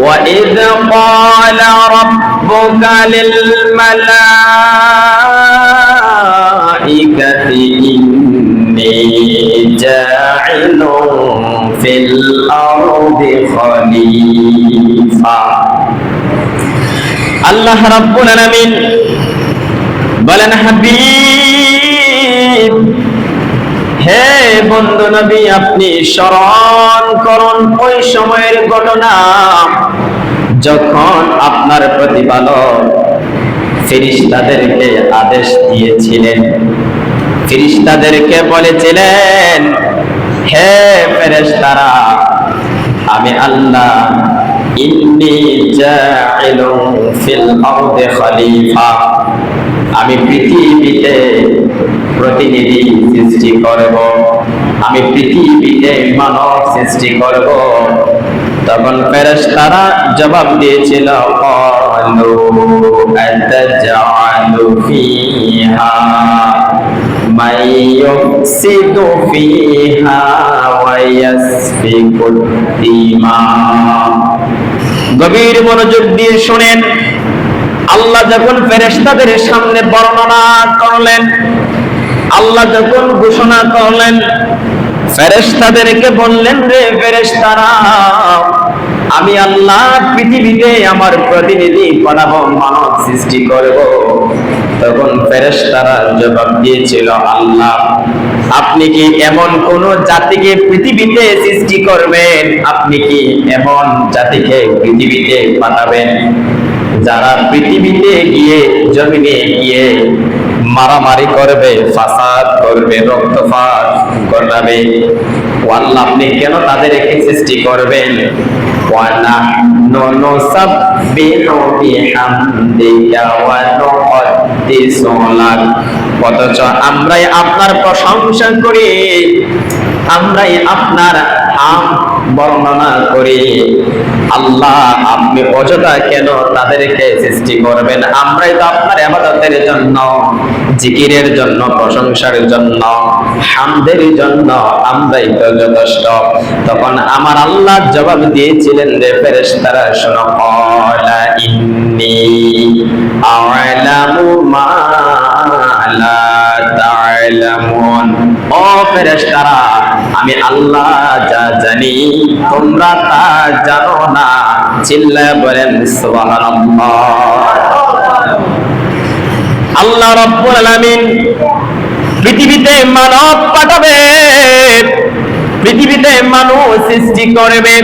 وإذ قال ربك للملائكة إني جاعل في الأرض خليفة আল্লাহ রাব্বুল আলামিন বলেন, হাবিব, হে বন্ধু নবী, আপনি স্মরণ করুন ওই সময়ের ঘটনা যখন আপনার প্রতিপালক ফেরেশতাদেরকে আদেশ দিয়েছিলেন, ফেরেশতাদেরকে বলেছিলেন, হে ফেরেশতারা, আমি আল্লাহ ইন্নী জাইলুন ফিল আরদি খলিফা, আমি পৃথিবীতে প্রতিনিধি সৃষ্টি করব, আমি পৃথিবীতে মানব সৃষ্টি করব। তখন ফেরেশতারা জবাব দিয়েছিল, ক্বালু আতাজআলু ফীহা মান ইউফসিদু ফীহা ওয়া ইয়াসফিকুদ দিমা। গভীর মনোযোগ দিয়ে শুনেন, আল্লাহ যখন ফেরেশতাদের সামনে বর্ণনা করলেন, আল্লাহ যখন ঘোষণা করলেন, ফেরেশতাদেরকে বললেন, রে ফেরেশতারা, আমি আল্লাহ পৃথিবীতে আমার প্রতিনিধি বানাবো, মানব সৃষ্টি করব। তখন ফেরেশতারা জবাব দিয়েছিল, আল্লাহ, আপনি কি এমন কোন জাতিকে পৃথিবীতে সৃষ্টি করবেন, আপনি কি এমন জাতিকে পৃথিবীতে পাঠাবেন যারা পৃথিবীতে গিয়ে, জমিনে গিয়ে মারামারি করবে, ফাসাদ করবে, রক্তপাত করবে? আল্লাহ, আপনি কেন তাদেরকে সৃষ্টি করবেন? অথচ আমরাই আপনার প্রশংসা করি, আমরাই আপনার বর্ণনা করি। আল্লাহ, আপনি অযথা কেন তাদেরকে সৃষ্টি করবেন? আমরাই তো আপনার ইবাদতের জন্য, জিকিরের জন্য, প্রশংসার জন্য, হামদের জন্য আমরাই তো যথেষ্ট। তখন আমার আল্লাহ জবাব দিয়েছিলেন, রে ফেরেশতারা, শোনো, ক্বালা ইন্নী আ'লামু মা লা তা'লামুন। ও ফেরেশতারা, আমি আল্লাহ যা জানি তোমরা তা জানো না। চিল্লায়ে বলেন সুবহানাল্লাহ। আল্লাহ রাব্বুল আলামিন পৃথিবীতে মানব পাঠাবে, পৃথিবীতে মানুষ সৃষ্টি করবে,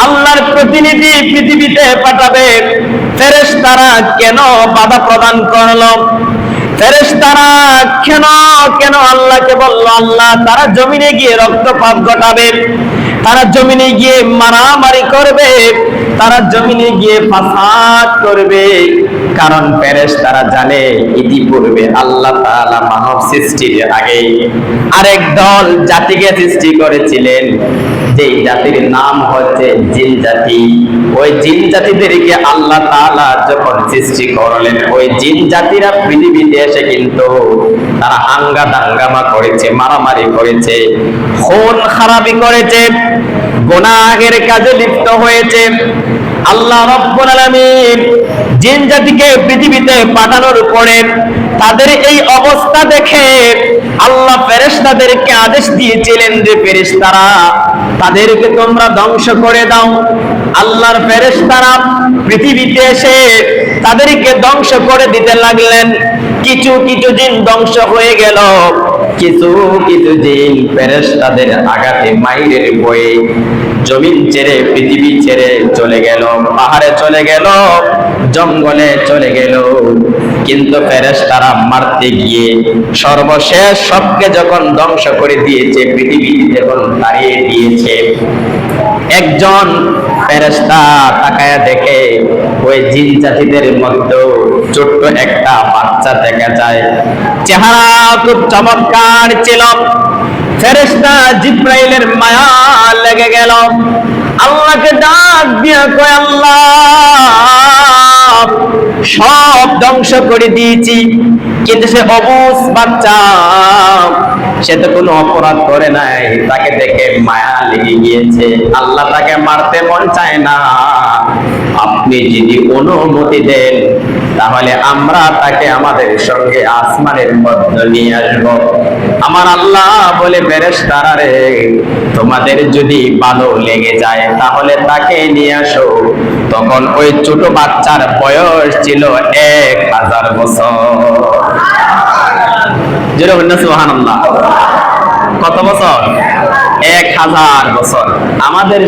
আল্লাহর প্রতিনিধি পৃথিবীতে পাঠাবে। ফেরেশতারা কেন বাধা প্রদান করলো? ফেরেশতারা কেন আল্লাহকে বলল, আল্লাহ, তারা জমিনে গিয়ে রক্তপাত ঘটাবে, তারা জমিনে গিয়ে মারামারি করবে, তারা জমিনে গিয়ে ফাসাদ করবে। কারণ ফেরেশতারা জানে ইতিপূর্বে আল্লাহ তাআলা মানব সৃষ্টির আগে আরেক দল জাতিকে সৃষ্টি করেছিলেন, যে জাতির নাম হচ্ছে জিন জাতি। ওই জিন জাতিদেরকে আল্লাহ তাআলা যখন সৃষ্টি করলেন, ওই জিন জাতিরা পৃথিবীতে এসে কিন্তু তারা হাঙ্গামা করেছে, মারামারি করেছে, খুন খারাপি করেছে, গুনাহের কাজে লিপ্ত হয়েছে। আল্লাহ রাব্বুল আলামিন জিন জাতিকে পৃথিবীতে পাঠানোর পরে তাদের এই অবস্থা দেখে আল্লাহ ফেরেশতাদেরকে আদেশ দিয়েছিলেন, যে ফেরেশতারা, তাদেরকে তোমরা ধ্বংস করে দাও। আল্লাহর ফেরেশতারা পৃথিবীতে এসে তাদেরকে ধ্বংস করে দিতে লাগলেন। কিছু কিছু জিন ধ্বংস হয়ে গেল, কিছু কিছু জিন ফেরেশতাদের আঘাতে মাইরের বয়ে জমিন ছেড়ে, পৃথিবী ছেড়ে চলে গেল, পাহাড়ে চলে গেল, জঙ্গলে চলে গেল। কিন্তু ফেরেশতারা মারতে গিয়ে সর্বশেষ সবকে যখন ধ্বংস করে দিয়েছে, পৃথিবীতে যখন তাড়িয়ে দিয়েছে, একজন ফেরেশতা তাকায়া দেখে ওই জিন জাতিদের মধ্যে ছোট্ট একটা বাচ্চা দেখা যায়, চেহারা খুব চমৎকার ছিল। ফেরেশতা জিবরাইলের মায়া লেগে গেল, আল্লাহকে ডাক দিয়া কয়, আল্লাহ, সব ধ্বংস করে দিয়েছি, কিন্তু সে অবুঝ বাচ্চা, সে তো কোনো অপরাধ করে নাই, তাকে দেখে মায়া লেগে গিয়েছে, আল্লাহ তাকে মারতে মন চায় না, আপনি যদি অনুমতি দেন তাহলে আমরা তাকে আমাদের সঙ্গে আসমানের মধ্যে নিয়ে আসবো। আমার আল্লাহ বলে, ফেরেশতারা রে, তোমাদের যদি ভালো লেগে যায় তাহলে তাকে নিয়ে আসো। তখন ওই ছোট বাচ্চার বয়স ছিল 1000 বছর। যেরকম সুবহানাল্লাহ, কত বছর? 1000 বছর। আমাদের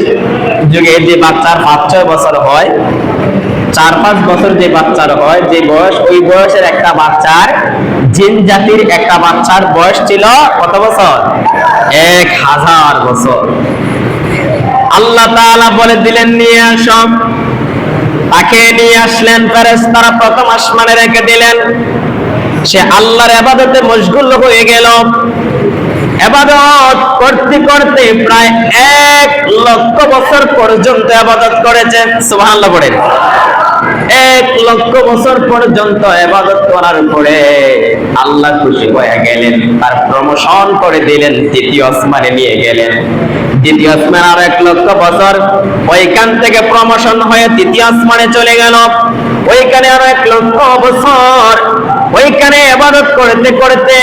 যুগে যে বাচ্চার 5-6 বছর হয়, 4-5 বছর যে বাচ্চার হয়, যে বয়স, ওই বয়সের একটা বাচ্চার, জিন জাতির একটা বাচ্চার বয়স ছিল কত বছর? 1000 বছর। আল্লাহ তাআলা বলে দিলেন নিয়ে আসো। তাকে নিয়ে আসলেন, ফেরেশতারা প্রথম আসমানে রেখে দিলেন। সে আল্লাহর ইবাদতে মশগুল হয়ে গেল। ইবাদত করতে করতে প্রায় 1 লক্ষ বছর পর্যন্ত ইবাদত করেছে। সুবহানাল্লাহ পড়েন। 1 লক্ষ বছর পর্যন্ত ইবাদত করার পরে আল্লাহ খুশি হয়ে গেলেন, তার প্রমোশন করে দিলেন, তৃতীয় আসমানে নিয়ে গেলেন। দ্বিতীয় আসমান আর 1 লক্ষ বছর, ওইখান থেকে প্রমোশন হয়ে তৃতীয় আসমানে চলে গেল। ওইখানে আরো 1 লক্ষ বছর, ওইখানে ইবাদত করতে করতে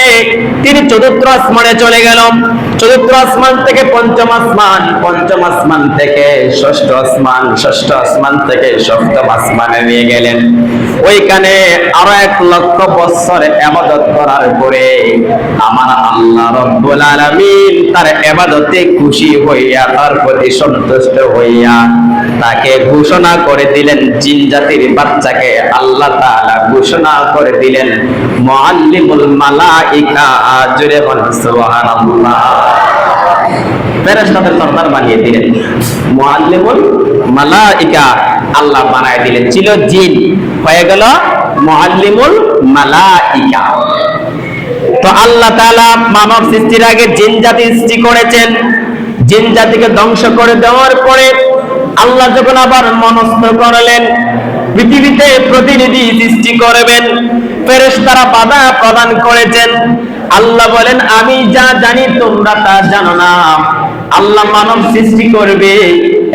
তিনি চতুর্থ আসমানে চলে গেল। চতুর্থ আসমান থেকে পঞ্চম আসমান, পঞ্চম আসমান থেকে ষষ্ঠ আসমান, ষষ্ঠ আসমান থেকে সপ্তম আসমানে নিয়ে গেলেন। ওইখানে আরো 1 লক্ষ বছর ইবাদত করার পরে আমার আল্লাহ রব্বুল আলামিন তার ইবাদতে খুশি হইয়া, তার প্রতি সন্তুষ্ট হইয়া তাকে ঘোষণা করে দিলেন, জিন জাতির বাচ্চাকে আল্লাহ তাআলা ঘোষণা করে দিলেন মুআল্লিমুল মালাইকা। জোরে বলেন সুবহানাল্লাহ। ফেরেশতাদের সর্দার বানিয়ে দিলেন, মুআল্লিমুল মালাইকা আল্লাহ বানায় দিলেন। ছিল জিন, হয়ে গেল মুআল্লিমুল মালাইকা। তো আল্লাহ তাআলা মানব সৃষ্টির আগে জিন জাতি সৃষ্টি করেছেন। জিন জাতিকে ধ্বংস করে দেওয়ার পরে আল্লাহ যখন আবার মনস্থ করলেন পৃথিবীতে প্রতিনিধি সৃষ্টি করবেন, ফেরেশতারা বাধা প্রদান করেছেন। আল্লাহ বলেন, আমি যা জানি তোমরা তা জানো না। আল্লাহ মানব সৃষ্টি করবে।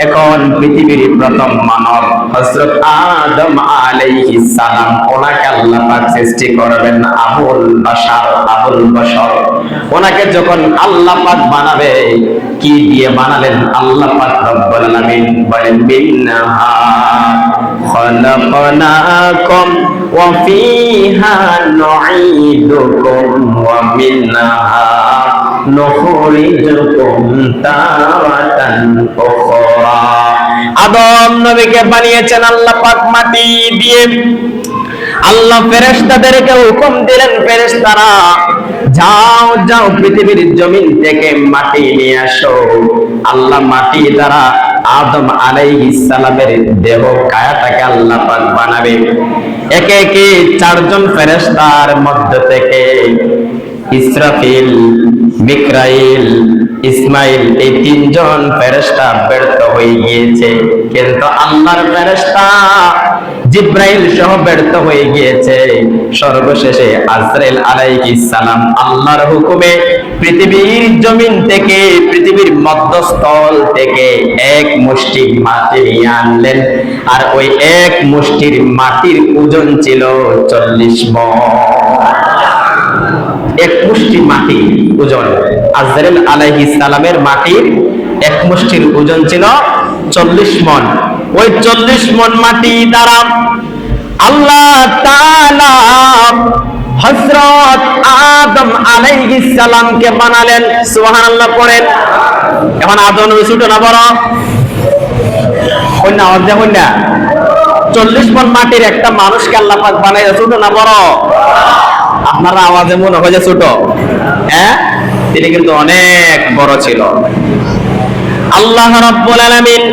এখন পৃথিবীর প্রথম মানব হযরত আদম আলাইহিস সালাম, ওনাকে আল্লাহ পাক সৃষ্টি করবেন আবুল বাশার, আবুল বশর। ওনাকে যখন আল্লাহ পাক বানাবে, কি দিয়ে বানালেন? আল্লাহ পাক রব্বুল আলামিন বলেন, মিনহা খলাকনাকুম ওয়া ফিহা নুঈদুকুম ওয়া মিনহা নুখরিজুকুম তারাতান উখরা। আদম নবীকে বানিয়েছেন আল্লাহ পাক মাটি দিয়ে। আল্লাহ ফেরেশতাদেরকে হুকুম দিলেন, ফেরেশতারা যাও যাও পৃথিবীর জমিন থেকে মাটি নিয়ে আসো। আল্লাহ মাটি দ্বারা আদম আলাইহিস সালামের দেহ কায়াটাকে আল্লাহ পাক বানাবে। একে একে 4 জন ফেরেশতার মধ্য থেকে ইসরাফিল, মিকরাইল, ইসমাইল, এই 3 জন ফেরেশতা ব্যর্থ হয়ে গিয়েছে। কিন্তু আল্লাহর ফেরেশতা জিব্রাইল সহ ব্যর্থ হয়ে গিয়েছে। সর্বশেষে আজরাইল আলাইহিস সালাম আল্লাহর হুকুমে পৃথিবীর জমিন থেকে, পৃথিবীর মধ্যস্থল থেকে 1 মুষ্টি মাটি নিয়ে আনলেন। আর ওই 1 মুষ্টির মাটির ওজন ছিল 40 মণ। 1 মুষ্টি মাটি ওজন, আজরাইল আলাইহিস সালামের মাটির 1 মুষ্টির ওজন ছিল 40 মণ। ওই 40 মণ মাটি দ্বারা আল্লাহ তাআলা হযরত আদম আলাইহিস সালামকে বানালেন। সুবহানাল্লাহ পড়েন। এখন আদম নবী ছোট না বড়? কন্যা অর্ধেক কন্যা। 40 মণ মাটির একটা মানুষকে আল্লাহ পাক বানাইছে, ছোট না বড়? আপনারা আওয়াজে মনে হয় যে ছোট, হ্যাঁ? তিনি কিন্তু অনেক বড় ছিল। আল্লাহ রাব্বুল আলামিন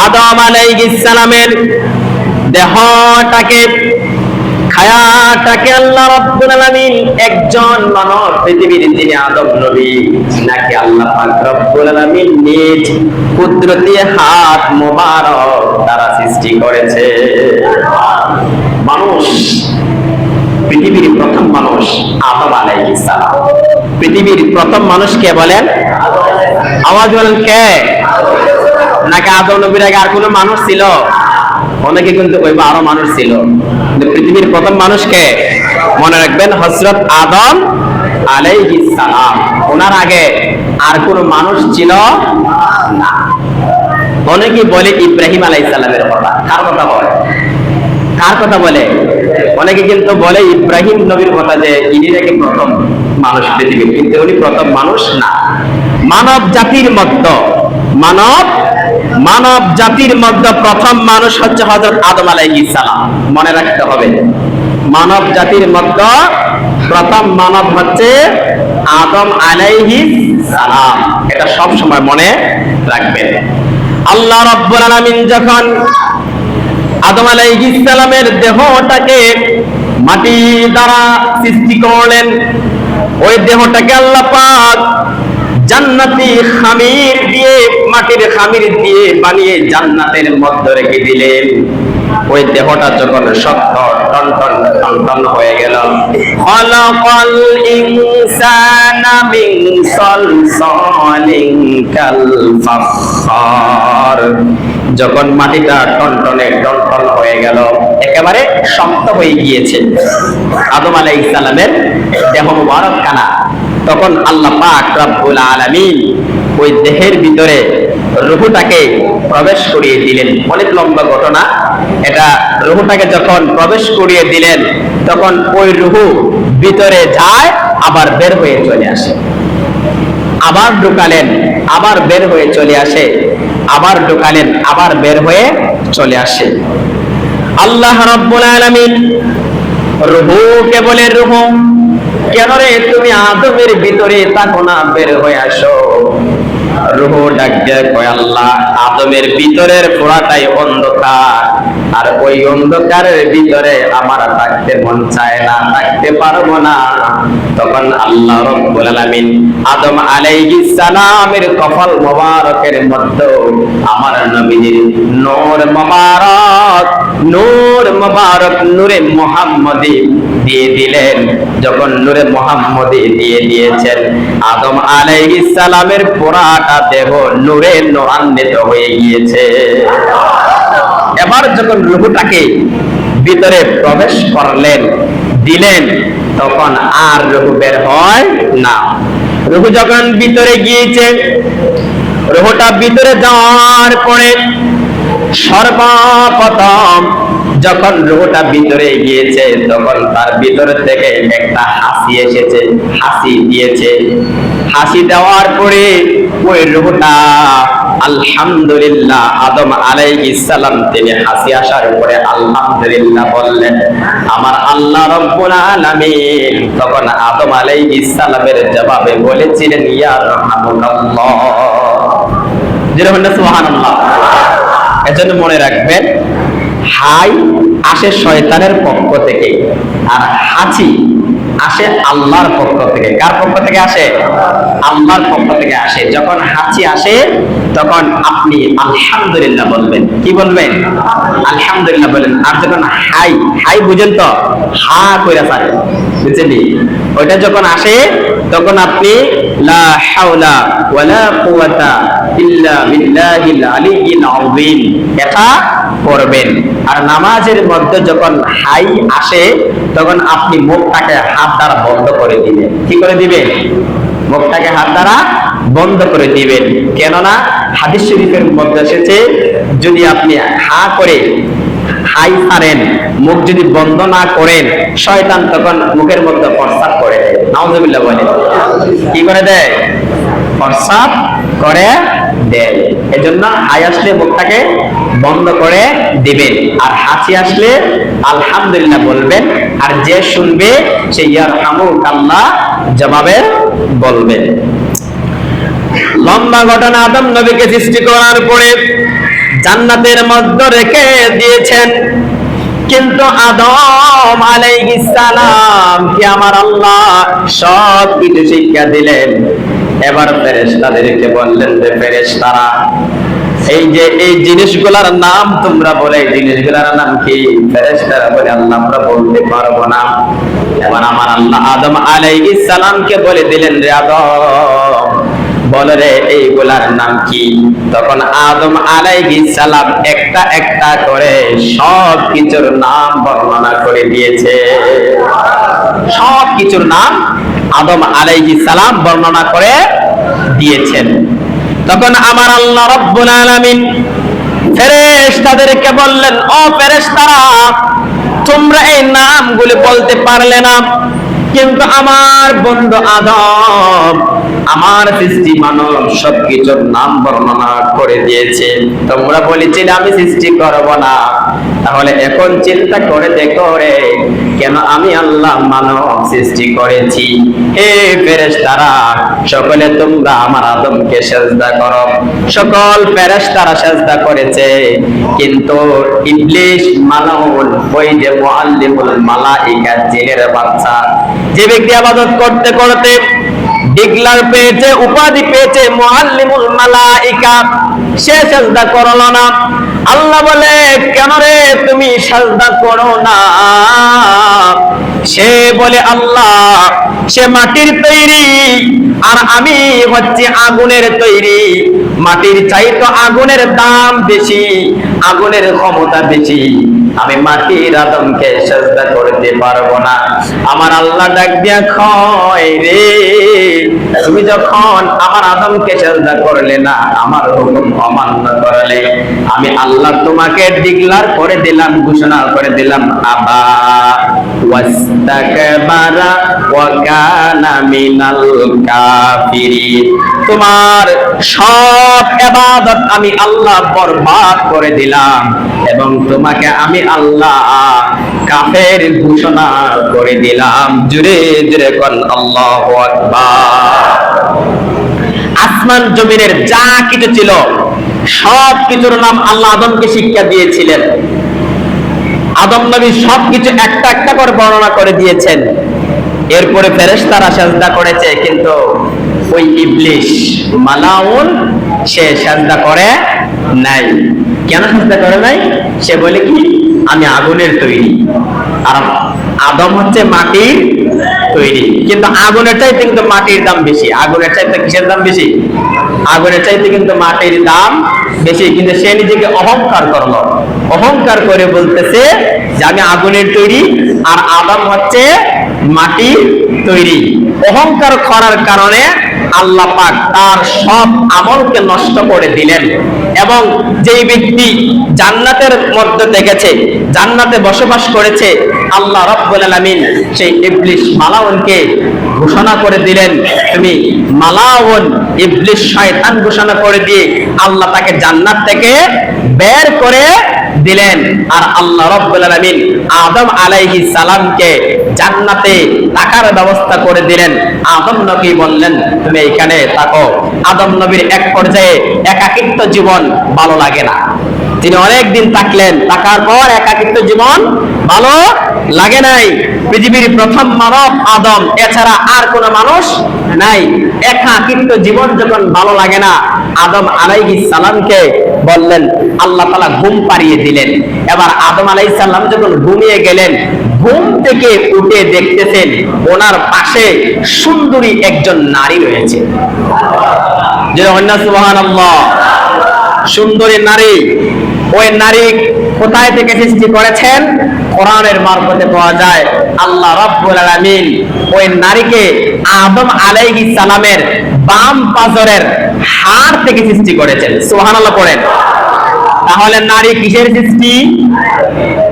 আদম আলাইহিস সালামের দেহটাকে, খায়াটাকে আল্লাহ রাব্বুল আলামিন একজন মানব পৃথিবীর যিনি আদম নবী, নাকি আল্লাহ পাক রব্বুল আলামিন নিজ কুদরতি হাত মোবারক দ্বারা সৃষ্টি করেছে। মানুষ, পৃথিবীর প্রথম মানুষ আদম আলাইহিস সালাম। পৃথিবীর প্রথম মানুষ কে বলেন? আওয়াজ বলেন কে? নাকি আদম নবীর আগে আর কোনো মানুষ ছিল? অনেকে কিন্তু কইবা আরো মানুষ ছিল, কিন্তু পৃথিবীর প্রথম মানুষকে মনে রাখবেন হযরত আদম আলাইহিস সালাম। ওনার আগে আর কোন মানুষ ছিল না। অনেকে বলে ইব্রাহিম আলাইহিস সালামের কথা। কার কথা বলে? কার কথা বলে? অনেকে কিন্তু বলে ইব্রাহিম নবীর কথা, যে ইনি নাকি প্রথম মানুষ পৃথিবীর, কিন্তু উনি প্রথম মানুষ না। মানব জাতির মধ্যে মানব জাতির মধ্যে প্রথম মানুষ হচ্ছে হযরত আদম আলাইহিস সালাম। মনে রাখতে হবে, মানব জাতির মধ্যে প্রথম মানব হচ্ছে আদম আলাইহিস সালাম। এটা সব সময় মনে রাখবেন। আল্লাহ রাব্বুল আলামিন যখন আদম আলাইহিস সালামের দেহটাকে মাটি দ্বারা সৃষ্টি করলেন, ওই দেহটাকে আল্লাহ পাক জান্নাতি খামির দিয়ে, মাটির খামির দিয়ে বানিয়ে জান্নাতের মধ্যে রেখে দিলেন। ওই দেহটা যখন শক্ত টনটন হয়ে গেল, খলাকাল ইনসানা মিন সালসালিন কাল ফাখখার, যখন মাটিটা টনটন হয়ে গেল, একেবারে শক্ত হয়ে গিয়েছে আদম আলাইহিস সালামের দেহ মুবারক খানা, তখন আল্লাহ পাক রব্বুল আলামিন ওই দেহের ভিতরে রূহটাকে প্রবেশ করিয়ে দিলেন। অনেক লম্বা ঘটনা এটা। রূহটাকে যখন প্রবেশ করিয়ে দিলেন, তখন ওই রূহ ভিতরে যায়, আবার বের হয়ে চলে আসে। আবার ঢুকালেন, আবার বের হয়ে চলে আসে, আবার ঢুকালেন, আবার বের হয়ে চলে আসে। আল্লাহ রাব্বুল আলামিন রূহকে বলে, রূহ কেন রে তুমি আদমের ভিতরে থাকো না, বের হয়ে আসো। রূহ ডাক দিয়ে কয়, আল্লাহ আদমের ভিতরের পুরাটাই অন্ধকার, আর ওই অন্ধকারের ভিতরে আমার থাকতে মন চায় না, থাকতে পারবো না। তখন আল্লাহ রাব্বুল আলামিন আদম আলাইহিস সালামের কপাল মোবারকের মধ্যে আমার নবীর নূর মোবারক নূরে মুহাম্মদী দিয়ে দিলেন। যখন নূরে মুহাম্মদী দিয়ে দিয়েছেন, আদম আলাইহিস সালামের পুরাটা দেহ নূরে নূরান্বিত হয়ে গিয়েছে। এবার যখন রূহটাকে ভিতরে প্রবেশ করলেন, দিলেন, তখন আর রূহ বের হয় না। রূহ যখন ভিতরে গিয়েছে, রূহটা ভিতরে যাওয়ার পরে সর্বপ্রথম যখন রূহটা ভিতরে গিয়েছে, তখন তার ভিতর থেকে একটা হাসি এসেছে, হাসি দিয়েছে। হাসি দেওয়ার পরে ওই রূহটা আলহামদুলিল্লাহ, আদম আলাইহিস সালাম তিনি হাসি আসার পরে আলহামদুলিল্লাহ বললেন, আমার আল্লাহ রাব্বুল আলামিন তখন আদম আলাইহিস সালামের জবাবে বলেছিলেন, ইয়া রাহমাতুল্লাহ। যেরকম সুবহানাল্লাহ। এজন্য মনে রাখবেন, হাই আসে শয়তানের পক্ষ থেকে, আর হাসি আসে আল্লাহর পক্ষ থেকে। কার পক্ষ থেকে আসে? আল্লাহর পক্ষ থেকে আসে। যখন হাসি আসে, তখন আপনি আলহামদুলিল্লাহ বলবেন। কি বলবেন? আলহামদুলিল্লাহ বলেন। আর যখন হাই বুঝেন তো, হা কইরা পারে, বুঝছেন? ওইটা যখন আসে, তখন আপনি লা হাওলা ওয়ালা কুওয়াতা ইল্লা বিল্লাহিল আলিয়্যিল আযীম এটা করবেন। আর নামাজের মধ্যে যখন হাই আসে, তখন আপনি মুখটাকে হাত দ্বারা বন্ধ করে দিবেন। কি করে দিবেন? মুখটাকে হাত দ্বারা বন্ধ করে দিবেন। কেননা হাদিস শরীফের মধ্যে এসেছে, যদি আপনি হা করে হাই ছাড়েন, মুখ যদি বন্ধ না করেন, শয়তান তখন মুখের মধ্যে প্রস্রাব করে দেয়। নাউযুবিল্লাহ বলেন। কি করে দেয়? প্রস্রাব করে দেয়। এজন্য হাই আসলে মুখটাকে বন্ধ করে দিবেন, আর হাসি আসলে আলহামদুলিল্লাহ বলবেন। আর যে শুনবে সে ইয়ারহামুকাল্লাহ জবাবে বলবেন। লম্বা ঘটনা। আদম নবীকে সৃষ্টি করার পরে জান্নাতের মধ্যে রেখে দিয়েছেন, কিন্তু আদম আলাইহিস সালাম কি আমার আল্লাহ সব কিছু শিক্ষা দিলেন। এবার ফেরেশতাদেরকে বললেন যে ফেরেশতারা, এই যে এই জিনিসগুলোর নাম তোমরা বলে, এই জিনিসগুলোর নাম কি? ফেরেশতারা বলে, আল্লাহ আমরা বলতে পারবো না। এবার আমার আল্লাহ আদম আলাইহিস সালামকে বলে দিলেন, রে আদম বলে রে এইগুলার নাম কি? তখন আদম আলাইহিস সালাম একটা একটা করে সব কিছুর নাম বর্ণনা করে দিয়েছে। সব কিছুর নাম আদম আলাইহিস সালাম বর্ণনা করে দিয়েছেন। তখন আমার আল্লাহ রাব্বুল আলামিন ফেরেশতাদেরকে বললেন, ও ফেরেশতারা, তোমরা এই নামগুলো বলতে পারলে না, কিন্তু আমার বন্ধু আদম, আমার সৃষ্টি মানব সবকিছুর নাম বর্ণনা করে দিয়েছে। তোমরা বলেছিলে আমি সৃষ্টি করব না, তাহলে এখন চিন্তা করে দেখো রে, কেন আমি আল্লাহ মানব সৃষ্টি করেছি। হে ফেরেশতারা, সকলে তোমরা আমার আদমকে সিজদা করো। সকল ফেরেশতারা সিজদা করেছে, কিন্তু ইবলিস মালাউন, ওই যে মুআল্লিমুল মালাইকা, জিনের বাচ্চা, যে ব্যক্তি ইবাদত করতে করতে ডিগলার পেয়েছে, উপাধি পেয়েছে মুআল্লিমুল মালাইকা, সে সিজদা করলো না। আল্লাহ বলে, কেন রে তুমি সিজদা করো না? সে বলে, আল্লাহ, সে মাটির তৈরি আর আমি হচ্ছে আগুনের তৈরি। মাটির চাইতে আগুনের দাম বেশি, আগুনের ক্ষমতা বেশি। আমি মাটির আদমকে সিজদা করতে পারবো না। আমার আল্লাহ ডাক দিয়া কয়, রে তুমি যখন আমার আদমকে সিজদা করলে না, আমার হুকুম অমান্য করলে, আমি আল্লাহ তোমাকে ডিক্লার করে দিলাম, ঘোষণা করে দিলাম, আবা ওয়াস্তাকবারা ওয়া কানা মিনাল কাফিরিন। তোমার সব ইবাদত আমি আল্লাহ বরবাদ করে দিলাম এবং তোমাকে আমি আল্লাহ কাফের ঘোষণা করে দিলাম। জোরে জোরে কোন আল্লাহু আকবার। আসমান জমিনের যা কিছু ছিল সব কিছুর নাম আল্লাহ আদমকে শিক্ষা দিয়েছিলেন। আদম নবী সবকিছু একটা একটা করে বর্ণনা করে দিয়েছেন। এরপরে ফেরেশতারা সিজদা করেছে, কিন্তু ওই ইবলিস মালাউন সে সিজদা করে নাই। কেন সিজদা করে নাই? সে বলে কি, আমি আগুনের তৈরি আর আদম হচ্ছে মাটির তৈরি। কিন্তু আগুনের চাইতে কিন্তু মাটির দাম বেশি। আগুনের চাইতে কিসের দাম বেশি? আগুনের চাইতে কিন্তু মাটির দাম বেশি। কিন্তু সে নিজেকে অহংকার করলো, অহংকার করে বলতেছে যে আমি আগুনের তৈরি আর আদম হচ্ছে মাটির তৈরি। অহংকার করার কারণে আল্লাহ পাক তার সব আমলকে নষ্ট করে দিলেন। এবং যেই ব্যক্তি জান্নাতের মধ্যে থেকেছে, জান্নাতে বসবাস করেছে, আল্লাহ রাব্বুল আলামিন সেই ইবলিস মালাউনকে ঘোষণা করে দিলেন, তুমি মালাউন, ইবলিস শয়তান ঘোষণা করে দিয়ে আল্লাহ তাকে জান্নাত থেকে বের করে দিলেন। আর আল্লাহ রাব্বুল আলামিন আদম আলাইহিস সালামকে জান্নাতে থাকার ব্যবস্থা করে দিলেন। আদম নবী বললেন, তুমি এখানে থাকো। আদম নবীর এক পর্যায়ে একাকিত্ব জীবন ভালো লাগে না, তিনি অনেক দিন থাকলেন, থাকার পর একাকিত্ব জীবন ভালো লাগে নাই। পৃথিবীর প্রথম মানব আদম, এছাড়া আর কোন মানুষ নাই। একাকিত্ব জীবন যখন ভালো লাগে না, আদম আলাইহিস সালামকে বললেন, আল্লাহ তাআলা ঘুম পাড়িয়ে দিলেন। এবার আদম আলাইহিস সালাম যখন ঘুমিয়ে গেলেন, ঘুম থেকে উঠে দেখতেছেন ওনার পাশে সুন্দরী একজন নারী রয়েছে। যে সুবহানাল্লাহ, সুন্দরী নারী। ওই নারী কোথায় থেকে সৃষ্টি করেছেন? কোরআনের মারফতে পাওয়া যায়। আল্লাহ রাব্বুল আলামিন ওই নারীকে আদম আলাইহিস সালামের বাম পাজরের হাড় থেকে সৃষ্টি করেছেন। সুবহানাল্লাহ পড়েন। তাহলে নারী কিসের সৃষ্টি?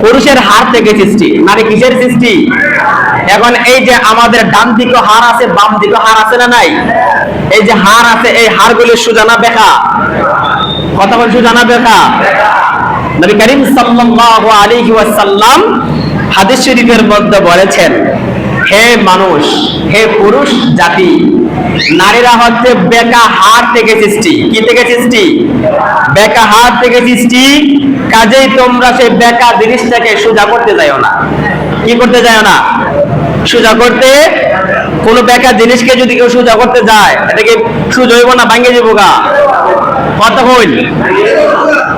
পুরুষের হাড় থেকে সৃষ্টি। নারী কিসের সৃষ্টি? এখন এই যে আমাদের ডান দিকে হাড় আছে, বাম দিকে হাড় আছে না নাই? এই যে হাড় আছে, এই হাড়গুলো সোজা না বেঁকা? কথা বলছো, জানা বেঁকা? নবী করিম সাল্লাল্লাহু আলাইহি ওয়াসাল্লাম হাদিস শরীফের মধ্যে বলেছেন, হে মানুষ, হে পুরুষ জাতি, নারীরা হচ্ছে বেঁকা হাড় থেকে সৃষ্টি। কি থেকে সৃষ্টি? বেঁকা হাড় থেকে সৃষ্টি। কাজেই তোমরা সেই বেঁকা জিনিসটাকে সোজা করতে যাও না। কি করতে যাও না? সোজা করতে। কোন বেঁকা জিনিসকে যদি কেউ সোজা করতে যায়, এটাকে সোজা হইব না, ভাঙে যাবো গা? কত হইল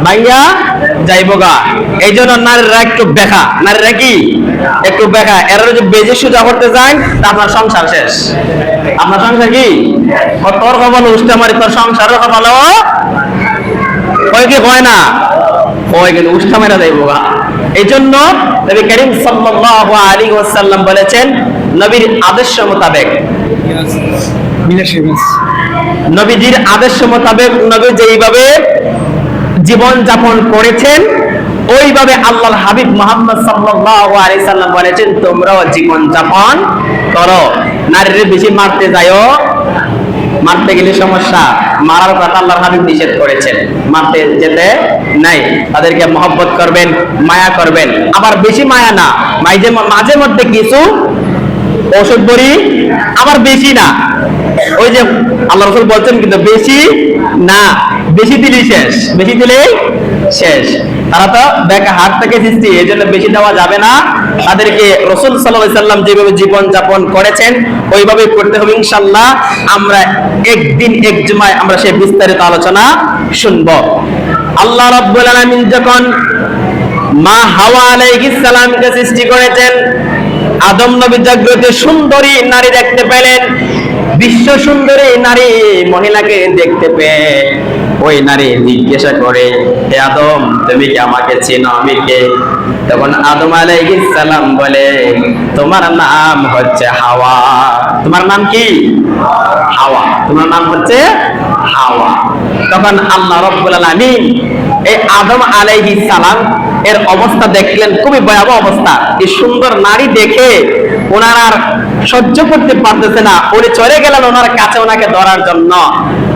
ভাঙ্গা যাইবগা। এই জন্য নারীরা একটু বেখা, নারীরা কি একটু বেখা, এরা যদি বেজে সোজা করতে যায় তা আপনার সংসার শেষ। আপনার সংসার কি তোর কপাল উঠতে মারি, তোর সংসারের কপাল কি হয় না, হয় কিন্তু উঠতে মারা যাইবগা। এই জন্য নবী করিম সাল্লাল্লাহু আলাইহি ওয়াসাল্লাম বলেছেন, নবীর আদর্শ মোতাবেক, নবীজির আদর্শ মোতাবেক নবী যেইভাবে জীবন যাপন করেছেন ওইভাবে আল্লাহর হাবিব মুহাম্মদ সাল্লাল্লাহু আলাইহি সাল্লাম বলেছেন তোমরাও জীবন যাপন করো। নারীদের বেশি মারতে যাও, মারতে গেলে সমস্যা, মারার কথা আল্লাহর হাবিব নিষেধ করেছেন, মারতে যেতে নাই। তাদেরকে মহব্বত করবেন, মায়া করবেন, আবার বেশি মায়া না, মাঝে মধ্যে কিছু ওষুধ বড়ি, আবার বেশি না। ওই যে আল্লাহ রাসূল বলছেন কিন্তু বেশি না, বেশি দিলেই শেষ, বেশি দিলেই শেষ। তারা তো বেকা হাত থেকে সৃষ্টি, এই জন্য বেশি দেওয়া যাবে না। তাদেরকে রাসূল সাল্লাল্লাহু আলাইহি সাল্লাম যেভাবে জীবন যাপন করেছেন ওইভাবে করতে হবে ইনশাআল্লাহ। আমরা একদিন এক জুমায় আমরা সেই বিস্তারিত আলোচনা শুনব। আল্লাহ রাব্বুল আলামিন যখন মা হাওয়া আলাইহিস সালামকে সৃষ্টি করেছেন, আদম নবী জাগ্রত সুন্দরী নারী দেখতে পেলেন। বিশ্ব সুন্দরী নারী মহিলাকে দেখতে পেয়ে ওই নারী জিজ্ঞাসা করে, হে আদম তুমি কি আমাকে চেনো, আমি কে? তখন আদম আলাইহিস সালাম বলে, তোমার নাম হচ্ছে হাওয়া। তোমার নাম কি? হাওয়া। তোমার নাম হচ্ছে হাওয়া। তখন আল্লাহ রাব্বুল আলামিন এই আদম আলাইহিস সালাম এর অবস্থা দেখলেন, খুবই ভয়াবহ অবস্থা। এই সুন্দর নারী দেখে ওনার আর সহ্য করতে পারতেছে না, উনি চলে গেলেন ওনার কাছে ওনাকে ধরার জন্য।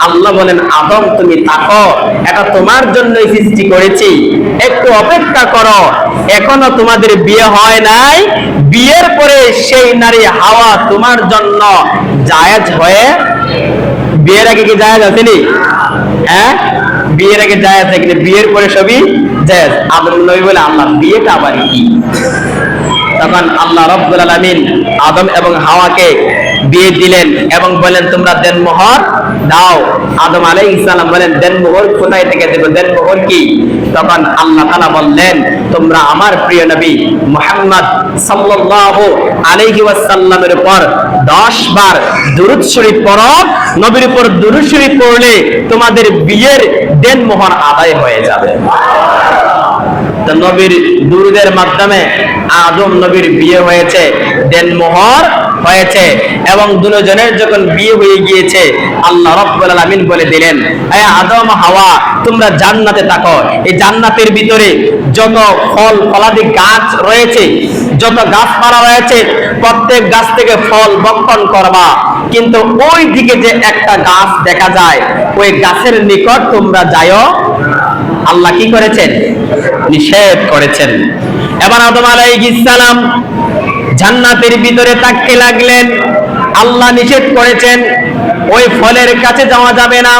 আল্লাহ বলেন, আদম তুমি থাকো, এটা তোমার জন্যই সৃষ্টি করেছি, একটু অপেক্ষা করো, এখনো তোমাদের বিয়ে হয় নাই, বিয়ের পরে সেই নারী হাওয়া তোমার জন্য জায়েজ হয়ে, বিয়ের আগে কি জায়েজ আসেনি? হ্যাঁ, বিয়ের আগে জায়েজ আছে, কিন্তু বিয়ের পরে সবই জায়েজ। আদম নবী বলে, আল্লাহ বিয়েটা আবার কি? তখন আল্লাহ রাব্বুল আলামিন আদম এবং হাওয়াকে বিয়ে দিলেন এবং বলেন তোমরা দেনমোহর দাও। আদম আলাইহিস সালাম বলেন, দেনমোহর কোথায় থেকে দেব, দেনমোহর কি? তখন আল্লাহ তাআলা বললেন, তোমরা আমার প্রিয় নবী মুহাম্মদ সাল্লাল্লাহু আলাইহি ওয়াসাল্লামের উপর 10 বার দুরূদ শরীফ পড়ো। নবীর উপর দুরূদ শরীফ পড়লে তোমাদের বিয়ের দেনমোহর আদায় হয়ে যাবে। নবীর দুরূদের মাধ্যমে আদম নবীর বিয়ে হয়েছে, দেনমোহর হয়েছে, এবং দুজনের যখন বিয়ে হয়ে গিয়েছে আল্লাহ রাব্বুল আলামিন বলে দিলেন, হে আদম হাওয়া তোমরা জান্নাতে থাকো। এই জান্নাতের ভিতরে যত ফল ফলাদি গাছ রয়েছে, যত গাছপালা রয়েছে, প্রত্যেক গাছ থেকে ফল ভক্ষণ করবা, কিন্তু ওই দিকে যে একটা গাছ দেখা যায় ওই গাছের নিকট তোমরা যাও। আল্লাহ কি করেছেন? নিষেধ করেছেন। এবার আদম আলাইহিস সালাম জান্নাতের ভিতরে থাকতে লাগলেন। আল্লাহ নিষেধ করেছেন ওই ফলের কাছে যাওয়া যাবে না,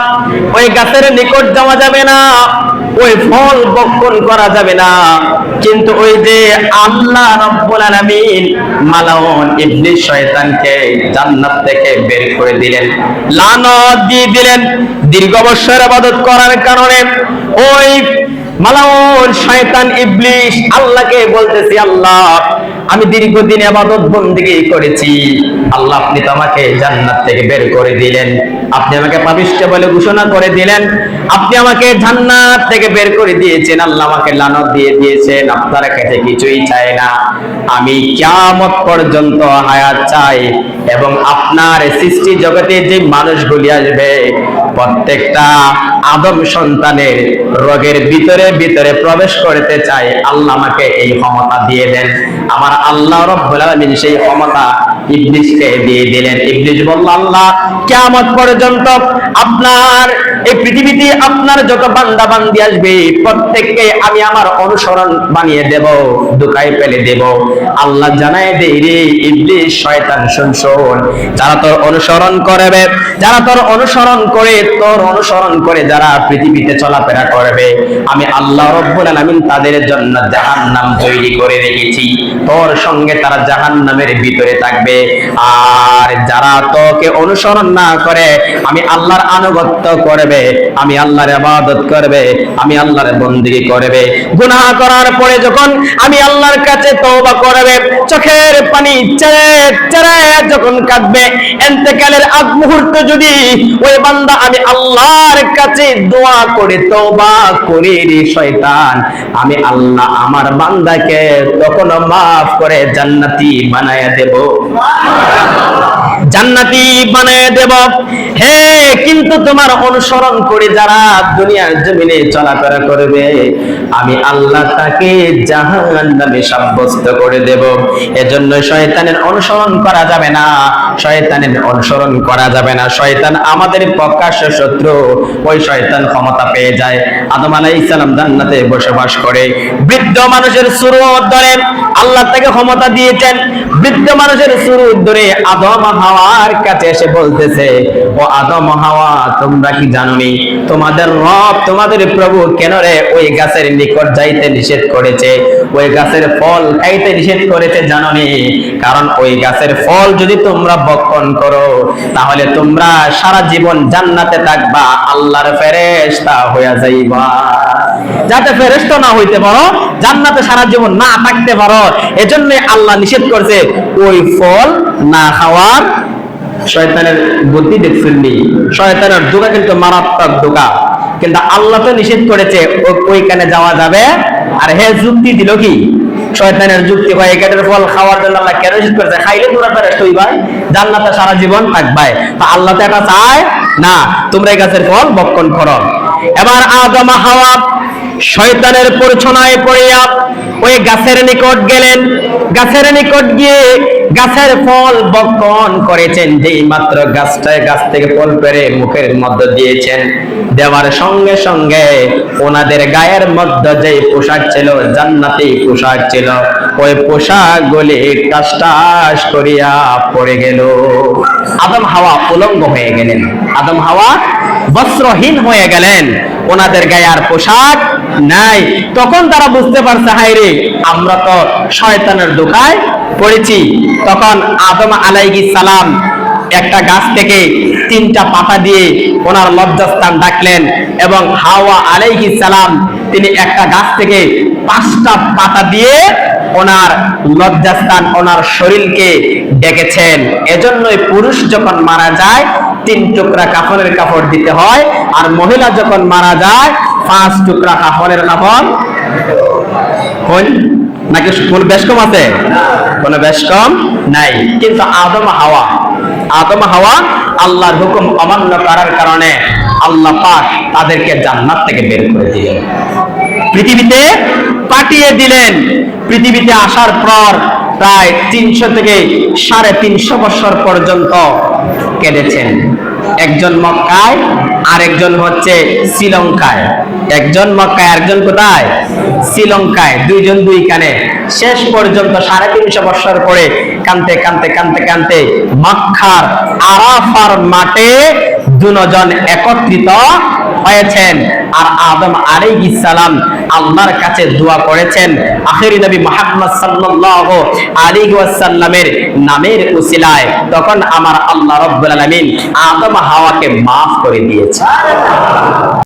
ওই গাছের নিকট যাওয়া যাবে না, ওই ফল ভক্ষণ করা যাবে না। কিন্তু ওই যে আল্লাহ রাব্বুল আলামিন মালাউন ইবলিস শয়তানকে জান্নাত থেকে বের করে দিলেন, লানত দিয়ে দিলেন। দীর্ঘ বছর ইবাদত করার কারণে ওই মালাউন শয়তান ইবলিস আল্লাহকে বলতেছি, আল্লাহ আমি দীর্ঘদিন ইবাদত বন্দেগী করেছি, আল্লাহ আপনি তো আমাকে জান্নাত থেকে বের করে দিলেন, আপনি আমাকে পাপিষ্ঠ বলে ঘোষণা করে দিলেন, আপনি আমাকে জান্নাত থেকে বের করে দিয়েছেন, আল্লাহ আমাকে লানত দিয়ে দিয়েছেন, আপনার কাছে কিছুই চাই না, আমি কিয়ামত পর্যন্ত হায়াত চাই, এবং আপনার সৃষ্টি জগতে যে মানুষগুলি আসবে প্রত্যেকটা আদম সন্তানের রোগের ভিতরে ভিতরে প্রবেশ করতে চাই, আল্লাহ আমাকে এই ক্ষমতা দিয়ে দেন। আমার আল্লাহ রাব্বুল আলামিন সেই ক্ষমতা ইবলিসকে দিয়ে দিলেন। ইবলিস বলল, আল্লাহ কিয়ামত পর্যন্ত আপনার এই পৃথিবীতে আপনার যত বান্দা বান্দি আসবে প্রত্যেককে আমি আমার অনুসরণ বানিয়ে দেব, দুকায় ফেলে দেব। আল্লাহ জানায় দেই রে ইবলিস শয়তান, শুন যারা তোর অনুসরণ করবে, যারা তোর অনুসরণ করে, তোর অনুসরণ করে যারা পৃথিবীতে চলাফেরা করবে, আমি আল্লাহ রাব্বুল আলামিন তাদের জন্য জাহান্নাম তৈরি করে রেখেছি, তোর সঙ্গে তারা জাহান্নামের ভিতরে থাকবে। আর যারা তোকে অনুসরণ না করে, আমি আল্লাহর আনুগত্য করবে, আমি আল্লাহর ইবাদত করবে, আমি আল্লাহর বন্দেগী করবে, গুনাহ করার পরে যখন আমি আল্লাহর কাছে তওবা করবে, চোখের পানি ছেড়ে ছেড়ে যখন কাঁদবে, ইন্তেকালের আগ মুহূর্ত যদি ওই বান্দা আমি আল্লাহর কাছে দোয়া করে তওবা করি রে শয়তান, আমি আল্লাহ আমার বান্দাকে তখন মাফ করে জান্নাতি বানায়া দেব, জান্নাতি বানায়া দেব। হে কিন্তু তোমার অনুসরণ করে যারা দুনিয়ার জমিনে চলাফেরা করবে, আমি আল্লাহ তাকে জাহান্নামে সাব্যস্ত করে দেব। এজন্য শয়তানের অনুসরণ করা যাবে না, শয়তানের অনুসরণ করা যাবে না। শয়তান আমাদের প্রকাশ্য শত্রু, ওই শয়তান ক্ষমতা পেয়ে যায়। আদম আলাইহিস সালাম জান্নাতে বসবাস করে, বৃদ্ধ মানুষের সুরত ধরে আল্লাহ তাকে ক্ষমতা দিয়েছেন। বৃদ্ধ মানুষের সুরত ধরে আদম হাওয়ার কাছে এসে বলতেছে, ও আদম হাওয়া, তোমরা কি জানোনি তোমাদের রব তোমাদের প্রভু কেন রে ওই গাছের নিকট যাইতে নিষেধ করেছে, ওই গাছের ফল খাইতে নিষেধ করেছে জানোনি? কারণ ওই গাছের ফল যদি তোমরা ভক্ষণ করো তাহলে তোমরা সারা জীবন জান্নাতে থাকবা, আল্লাহর ফেরেশতা হইয়া যাইবা। যাতে ফেরেশতা না হইতে পারো, জান্নাতে সারা জীবন না থাকতে পারো, এজন্য আল্লাহ নিষেধ করছে ওই ফল না খাওয়ার। শয়তানের বুদ্ধি দেখছেননি, শয়তানের ধোঁকা কিন্তু মারাত্মক ধোঁকা, কিন্তু আল্লাহ তো নিষেধ করেছে ওইখানে যাওয়া যাবে। আর হে যুক্তি দিল কি? শয়তানের যুক্তি হয় এটার ফল খাওয়ার জন্য আল্লাহ কেন নিষেধ করেছে? খাইলে তোমরা ফেরেশতা হইবাই, জান্নাতে সারা জীবন থাকবাই। তা আল্লাহ তো এটা চায় না তোমরা এই গাছের ফল ভক্ষণ করো। এবার আদম হাওয়া শয়তানের পরিছনায় পড়িয়া ওই গাছের নিকট গেলেন। গাছের নিকট গিয়ে গাছের ফল ভক্ষণ করেছেন। যেই মাত্র গাছ থেকে ফল পেড়ে মুখের মধ্যে দিয়েছেন, দেওয়ার সঙ্গে সঙ্গে ওনাদের গায়ের মধ্যে যে পোশাক ছিল, জান্নাতি পোশাক ছিল, ওই পোশাক গুলি টাস টাস করিয়া পড়ে গেল। আদম হাওয়া উলঙ্গ হয়ে গেলেন, আদম হাওয়া বস্ত্রহীন হয়ে গেলেন, ওনাদের গায়ে আর পোশাক নাই। তখন তারা বুঝতে পারছে, হায় রে, আমরা তো শয়তানের ধোঁকায় পড়েছি। তখন আদম আলাইহিস সালাম একটা গাছ থেকে 3টা পাতা দিয়ে ওনার লজ্জাস্থান ঢাকলেন, এবং হাওয়া আলাইহিস সালাম তিনি একটা গাছ থেকে 5টা পাতা দিয়ে ওনার লজ্জাস্থান, ওনার শরীরকে ডেকেছেন। এজন্যই পুরুষ যখন মারা যায় 3 টুকরা কাফনের কাপড় দিতে হয়, আর মহিলা যখন মারা যায় 5 টুকরা কাফনের কাপড়। কোন নাকি কোন বেশ কম আছে? কোন বেশ কম নাই। কিন্তু আদম হাওয়া আল্লাহর হুকুম অমান্য করার কারণে আল্লাহ পাক তাদেরকে জান্নাত থেকে বের করে দিলেন, পৃথিবীতে পাঠিয়ে দিলেন। পৃথিবীতে আসার পর প্রায় 300 থেকে 350 বছর পর্যন্ত কেটেছেন। একজন মক্কায়, আরেকজন হচ্ছে শ্রীলঙ্কায়। একজন মক্কায়, আরেকজন কোথায়? শ্রীলঙ্কায়। দুইজন দুইখানে। শেষ পর্যন্ত 350 বছর পরে কানতে কানতে কানতে কানতে মক্কার আরাফার মাঠে দুজন একত্রিত হয়েছেন। আর আদম আলাইহিস সালাম আল্লাহর কাছে দোয়া করেছেন আখিরি নবী মুহাম্মদ সাল্লাল্লাহু আলাইহি ওয়াসাল্লামের নামের উসিলায়। তখন আমার আল্লাহ রাব্বুল আলামিন আদম হাওয়াকে মাফ করে দিয়েছে।